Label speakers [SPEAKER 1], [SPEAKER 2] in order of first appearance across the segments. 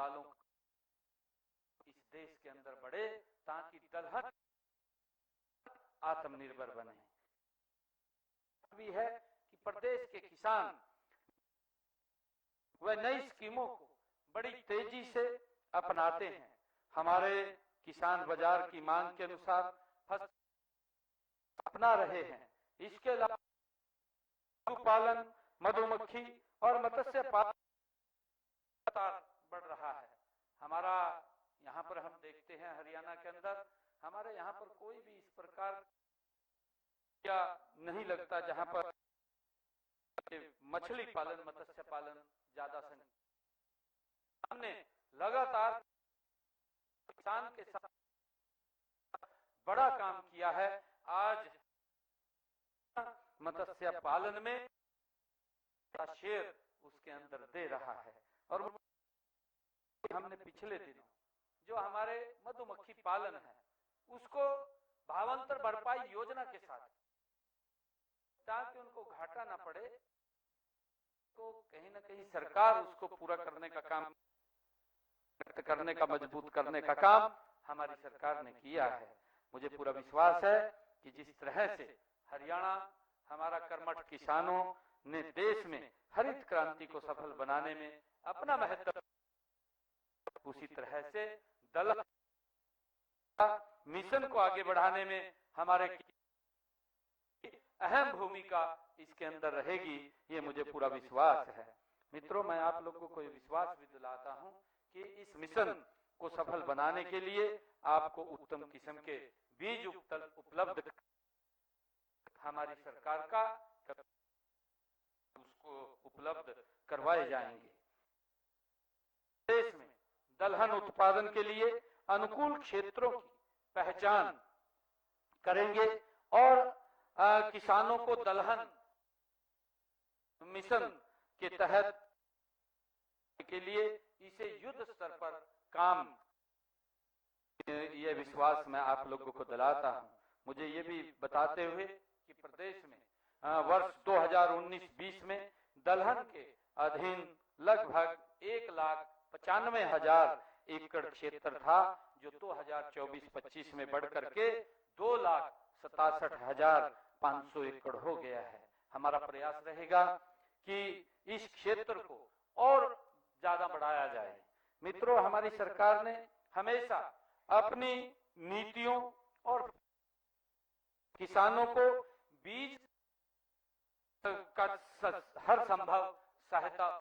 [SPEAKER 1] दालों इस देश के अंदर बढ़े ताकि दलहन आत्मनिर्भर बने। भी है कि प्रदेश के किसान वह नई स्कीमों को बड़ी तेजी से अपनाते हैं। हमारे किसान बाजार की मांग के अनुसार फसल अपना रहे हैं। इसके अलावा पशुपालन, मधुमक्खी और मत्स्य पालन बढ़ रहा है। हमारा यहाँ पर हम देखते हैं हरियाणा के अंदर हमारे यहाँ पर कोई भी इस प्रकार क्या नहीं लगता जहाँ पर मछली पालन, मत्स्य पालन ज्यादा संख्या। हमने लगातार किसान के साथ बड़ा काम किया है। आज मत्स्य पालन में शेयर उसके अंदर दे रहा है और हमने पिछले दिनों जो हमारे मधुमक्खी पालन है उसको भावांतर भरपाई योजना के साथ, ताकि उनको घाटा ना पड़े, तो कहीं ना कहीं सरकार उसको पूरा करने का काम, करने का, मजबूत करने का काम हमारी सरकार ने किया है। मुझे पूरा विश्वास है कि जिस तरह से हरियाणा हमारा कर्मठ किसानों ने देश में हरित क्रांति को सफल बनाने में अपना महत्व, उसी तरह से दलहन मिशन को आगे बढ़ाने में हमारे अहम भूमिका इसके अंदर रहेगी, ये मुझे पूरा विश्वास है। मित्रों, मैं आप लोगों को विश्वास भी दिलाता हूं कि इस मिशन को सफल बनाने के लिए आपको उत्तम किस्म के बीज उपलब्ध हमारी सरकार का उसको उपलब्ध करवाए जाएंगे। देश में दलहन उत्पादन के लिए अनुकूल क्षेत्रों की पहचान करेंगे और किसानों को दलहन मिशन के तहत के लिए इसे युद्ध स्तर पर काम, ये विश्वास मैं आप लोगों को दिलाता हूं। मुझे ये भी बताते हुए कि प्रदेश में वर्ष 2019-20 में दलहन के अधीन लगभग 1,95,000 एकड़ क्षेत्र था, जो 2024-25 में बढ़कर के 2,67,500 एकड़ हो गया है। हमारा प्रयास रहेगा कि इस क्षेत्र को और ज्यादा बढ़ाया जाए। मित्रों, हमारी सरकार ने हमेशा अपनी नीतियों और किसानों को बीज का हर संभव सहायता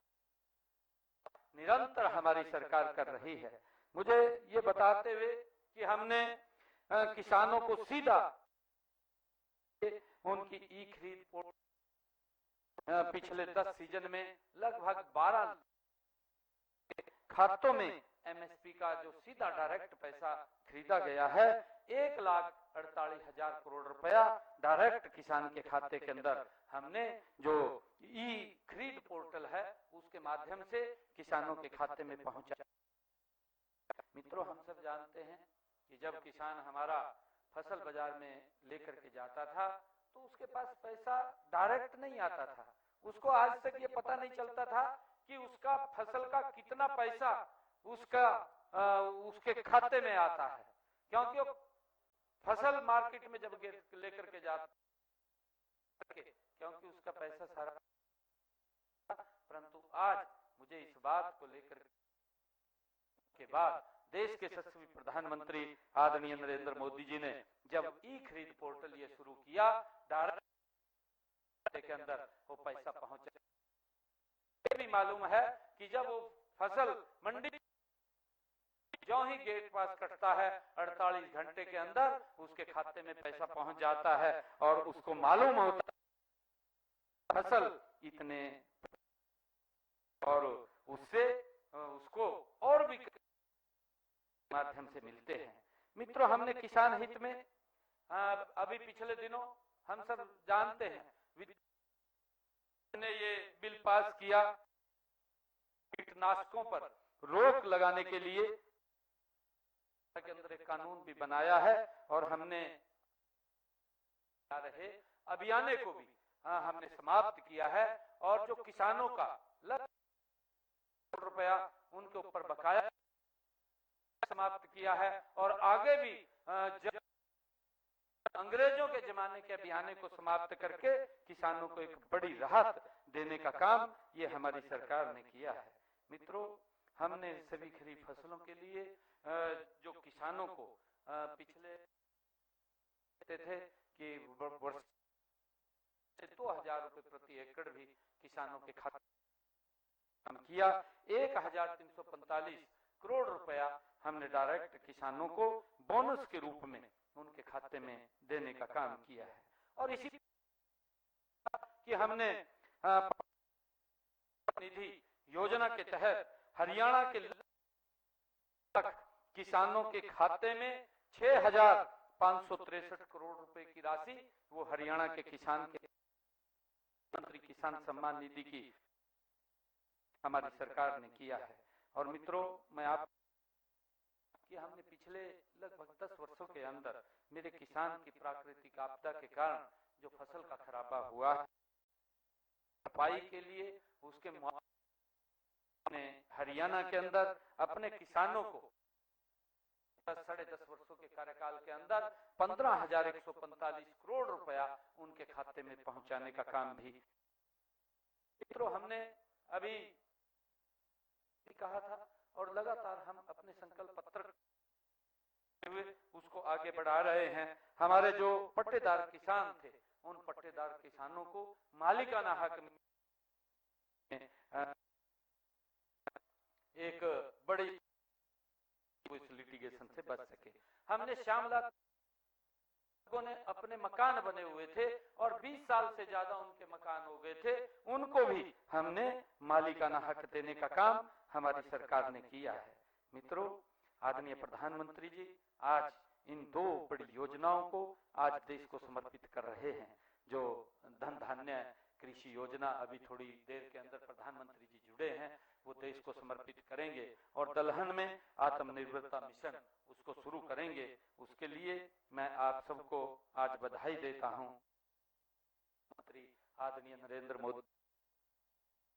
[SPEAKER 1] निरंतर हमारी सरकार कर रही है। मुझे ये बताते हुए कि हमने किसानों को सीधा उनकी ई खरीद पोर्टल पिछले 10 सीजन में लगभग 12 खातों में एमएसपी का जो सीधा डायरेक्ट पैसा खरीदा गया है, 1,48,000 करोड़ रुपया डायरेक्ट किसान के खाते के अंदर हमने जो ई खरीद पोर्टल है उसके माध्यम से किसानों के खाते में पहुंचा। मित्रों, हम सब जानते हैं कि जब किसान हमारा फसल बाजार में लेकर के जाता था तो उसके पास पैसा डायरेक्ट नहीं आता था। उसको आज तक ये पता नहीं चलता था कि उसका फसल का कितना पैसा उसके खाते में आता है, क्योंकि वो फसल मार्केट में जब लेकर के जाता, क्योंकि उसका पैसा सारा। परंतु आज मुझे इस बात को लेकर के बाद देश के यशस्वी प्रधानमंत्री आदरणीय नरेंद्र मोदी जी ने जब ई खरीद पोर्टल ये शुरू किया, डायरेक्ट के अंदर वो पैसा पहुंचा। ये भी मालूम है कि जब वो फसल मंडी जो ही गेट पास कटता है 48 घंटे के अंदर उसके खाते में पैसा पहुंच जाता है और उसको मालूम होता है फसल इतने, और उससे उसको और भी माध्यम से मिलते हैं। मित्रों, हमने किसान हित में अभी पिछले दिनों हम सब जानते हैं ने ये बिल पास किया, कीटनाशकों पर रोक लगाने के लिए के अंदर एक कानून भी बनाया है और हमने रहे अभियान को भी हमने समाप्त किया है और जो किसानों का ₹1 रुपया उनके ऊपर बकाया समाप्त किया है और आगे भी अंग्रेजों के जमाने के अभियान को समाप्त करके किसानों को एक बड़ी राहत देने का काम ये हमारी सरकार ने किया है। मित्रों, हमने सभी खरीफ फसलों के लिए जो किसानों को पिछले थे कि वर्ष 2000 रुपए प्रति एकड़ भी किसानों के खाते किया। 1345 करोड़ रुपया हमने डायरेक्ट किसानों को बोनस के रूप में उनके खाते में देने का काम किया है। और इसी कि हमने निधि योजना के तहत हरियाणा के तक किसानों के खाते में 6563 करोड़ रुपए की राशि वो हरियाणा के किसान के मंत्री किसान सम्मान निधि की हमारी सरकार ने किया है। और मित्रों, मैं आप कि हमने पिछले लगभग 10 वर्षों के अंदर मेरे किसान की प्राकृतिक आपदा के कारण जो फसल का खराबा हुआ है, सफाई के लिए उसके ने हरियाणा के अंदर अपने किसानों को 10.5 वर्षों के कार्यकाल के अंदर 15,145 करोड़ रुपया उनके खाते में पहुंचाने का काम भी मित्रों हमने अभी कहा था और लगातार हम अपने संकल्प पत्र हुए उसको आगे बढ़ा रहे हैं। हमारे जो पट्टेदार किसान थे उन पट्टेदार किसानों को मालिकाना हक में एक बड़ी इस लिटिगेशन से बच सके। हमने श्यामला ने अपने मकान बने हुए थे और 20 साल से ज्यादा उनके मकान हो गए थे, उनको भी हमने मालिकाना हक देने का काम हमारी सरकार ने किया है। मित्रों, आदरणीय प्रधानमंत्री जी आज इन 2 बड़ी योजनाओं को आज देश को समर्पित कर रहे हैं। जो धन धान्य कृषि योजना अभी थोड़ी देर के अंदर प्रधानमंत्री जी जुड़े हैं, वो देश को समर्पित करेंगे और दलहन में आत्मनिर्भरता मिशन उसको शुरू करेंगे। उसके लिए मैं आप सबको आज बधाई देता हूं। मंत्री आदरणीय नरेंद्र मोदी,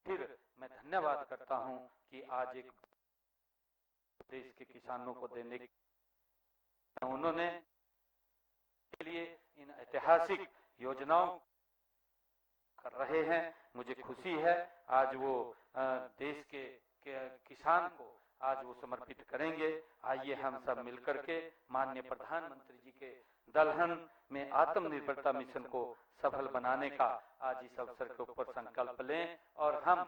[SPEAKER 1] फिर मैं धन्यवाद करता हूं कि आज एक देश के किसानों को देने उन्होंने के लिए इन ऐतिहासिक योजनाओं कर रहे हैं। मुझे खुशी है आज वो देश के किसान को आज वो समर्पित करेंगे। आइए हम सब मिलकर के माननीय प्रधानमंत्री जी के दलहन में आत्मनिर्भरता मिशन को सफल बनाने का आज इस अवसर के ऊपर संकल्प लें और हम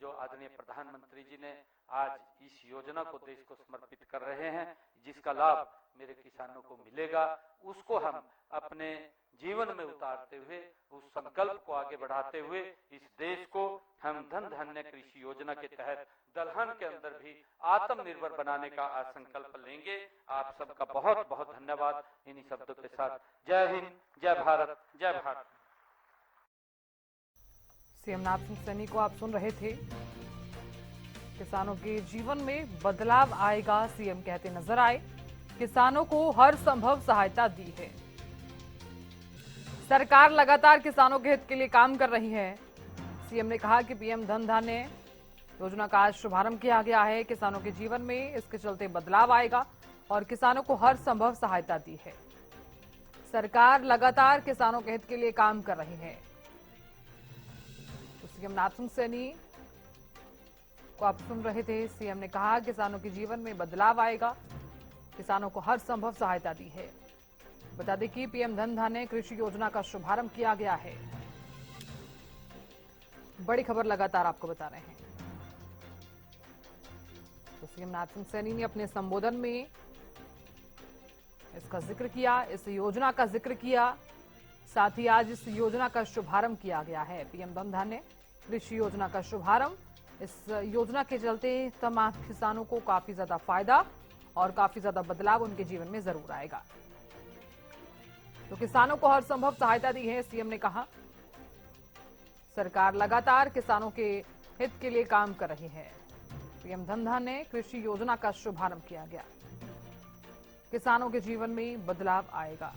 [SPEAKER 1] जो आदरणीय प्रधानमंत्री जी ने आज इस योजना को देश को समर्पित कर रहे हैं, जिसका लाभ मेरे किसानों को मिलेगा, उसको हम अपने जीवन में उतारते हुए उस संकल्प को आगे बढ़ाते हुए इस देश को हम धन धान्य कृषि योजना के तहत दलहन के अंदर भी आत्मनिर्भर बनाने का आज संकल्प लेंगे। आप सबका बहुत बहुत धन्यवाद। इन्हीं शब्दों के साथ जय हिंद, जय भारत, जय भारत।
[SPEAKER 2] सीएम नाथ सिंह सैनी को आप सुन रहे थे। किसानों के जीवन में बदलाव आएगा, सीएम कहते नजर आए। किसानों को हर संभव सहायता दी है। सरकार लगातार किसानों के हित के लिए काम कर रही है। सीएम ने कहा कि पीएम धन धान्य योजना का आज शुभारंभ किया गया है। किसानों के जीवन में इसके चलते बदलाव आएगा और किसानों को हर संभव सहायता दी है। सरकार लगातार किसानों के हित के लिए काम कर रही है। तो सीएम नाथ सिंह सैनी को आप सुन रहे थे। सीएम ने कहा किसानों के जीवन में बदलाव आएगा, किसानों को हर संभव सहायता दी है। बता दें कि पीएम धन धान्य कृषि योजना का शुभारंभ किया गया है। बड़ी खबर लगातार आपको बता रहे हैं। तो सीएम नाथ सिंह सैनी ने अपने संबोधन में इसका जिक्र किया, इस योजना का जिक्र किया। साथ ही आज इस योजना का शुभारंभ किया गया है। पीएम धन धान्य कृषि योजना का शुभारंभ। इस योजना के चलते तमाम किसानों को काफी ज्यादा फायदा और काफी ज्यादा बदलाव उनके जीवन में जरूर आएगा। तो किसानों को हर संभव सहायता दी है। सीएम ने कहा सरकार लगातार किसानों के हित के लिए काम कर रही है। पीएम धन धान्य कृषि योजना का शुभारंभ किया गया। किसानों के जीवन में बदलाव आएगा।